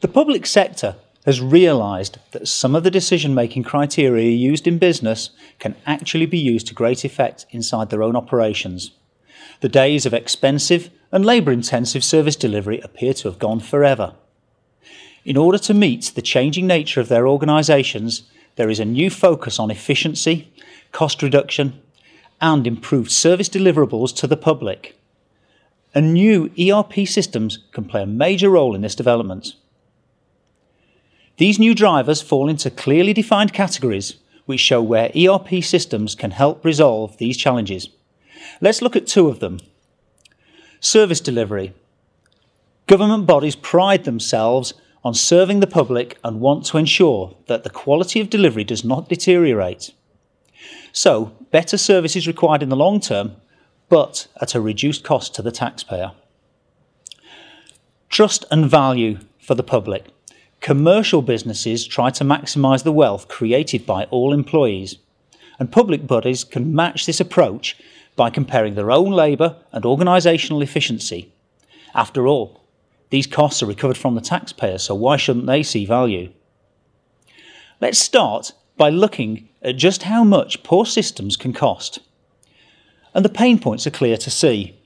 The public sector has realised that some of the decision-making criteria used in business can actually be used to great effect inside their own operations. The days of expensive and labour-intensive service delivery appear to have gone forever. In order to meet the changing nature of their organisations, there is a new focus on efficiency, cost reduction, and improved service deliverables to the public. And new ERP systems can play a major role in this development. These new drivers fall into clearly defined categories which show where ERP systems can help resolve these challenges. Let's look at two of them. Service delivery. Government bodies pride themselves on serving the public and want to ensure that the quality of delivery does not deteriorate. So, better service is required in the long term, but at a reduced cost to the taxpayer. Trust and value for the public. Commercial businesses try to maximise the wealth created by all employees, and public bodies can match this approach by comparing their own labour and organisational efficiency. After all, these costs are recovered from the taxpayer, so why shouldn't they see value? Let's start by looking at just how much poor systems can cost. And the pain points are clear to see.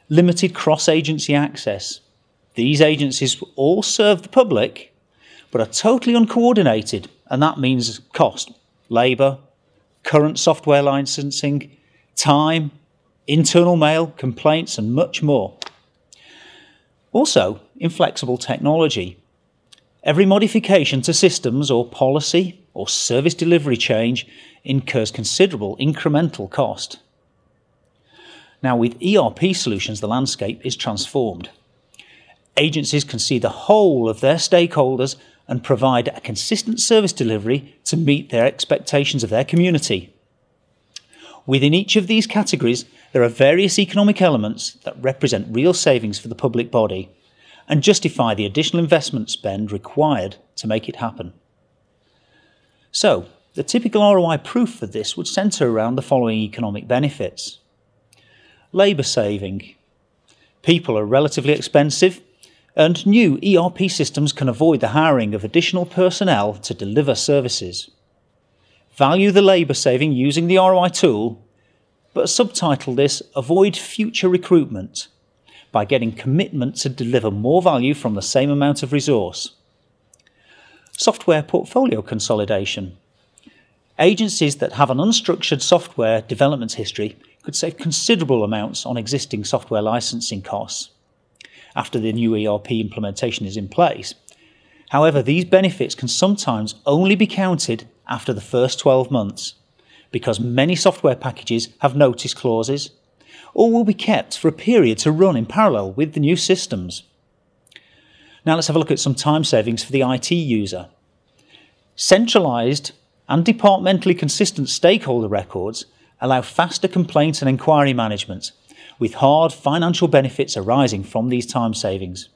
Limited cross-agency access. These agencies all serve the public, but are totally uncoordinated, and that means cost, labour, current software licensing, time, internal mail, complaints, and much more. Also, inflexible technology. Every modification to systems or policy or service delivery change incurs considerable incremental cost. Now, with ERP solutions, the landscape is transformed. Agencies can see the whole of their stakeholders and provide a consistent service delivery to meet their expectations of their community. Within each of these categories, there are various economic elements that represent real savings for the public body and justify the additional investment spend required to make it happen. So, the typical ROI proof for this would centre around the following economic benefits. Labour saving. People are relatively expensive, and new ERP systems can avoid the hiring of additional personnel to deliver services. Value the labour saving using the ROI tool, but subtitle this Avoid Future Recruitment by getting commitment to deliver more value from the same amount of resource. Software portfolio consolidation. Agencies that have an unstructured software development history could save considerable amounts on existing software licensing costs after the new ERP implementation is in place. However, these benefits can sometimes only be counted after the first 12 months because many software packages have notice clauses or will be kept for a period to run in parallel with the new systems. Now let's have a look at some time savings for the IT user. Centralised and departmentally consistent stakeholder records allow faster complaint and inquiry management, with hard financial benefits arising from these time savings.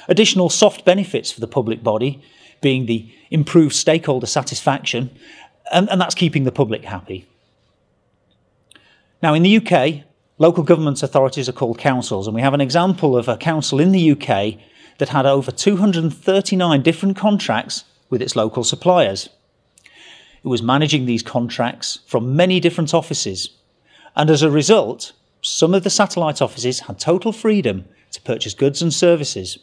Additional soft benefits for the public body being the improved stakeholder satisfaction, and that's keeping the public happy. Now in the UK, local government authorities are called councils, and we have an example of a council in the UK that had over 239 different contracts with its local suppliers. It was managing these contracts from many different offices, and as a result, some of the satellite offices had total freedom to purchase goods and services.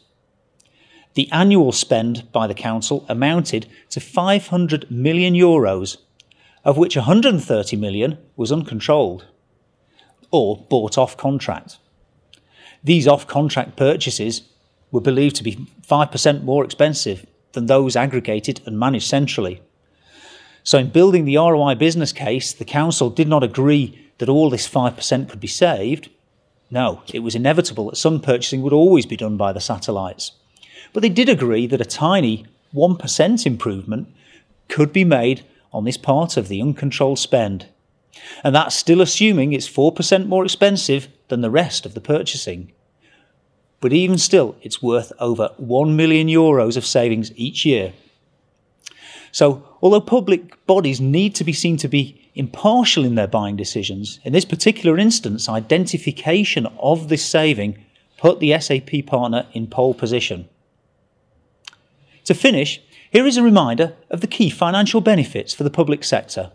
The annual spend by the council amounted to €500 million, of which 130 million was uncontrolled, or bought off contract. These off-contract purchases were believed to be 5% more expensive than those aggregated and managed centrally. So in building the ROI business case, the council did not agree that all this 5% could be saved. No, it was inevitable that some purchasing would always be done by the satellites. But they did agree that a tiny 1% improvement could be made on this part of the uncontrolled spend. And that's still assuming it's 4% more expensive than the rest of the purchasing. But even still, it's worth over €1 million of savings each year. So, although public bodies need to be seen to be impartial in their buying decisions, in this particular instance, identification of this saving put the SAP partner in pole position. To finish, here is a reminder of the key financial benefits for the public sector.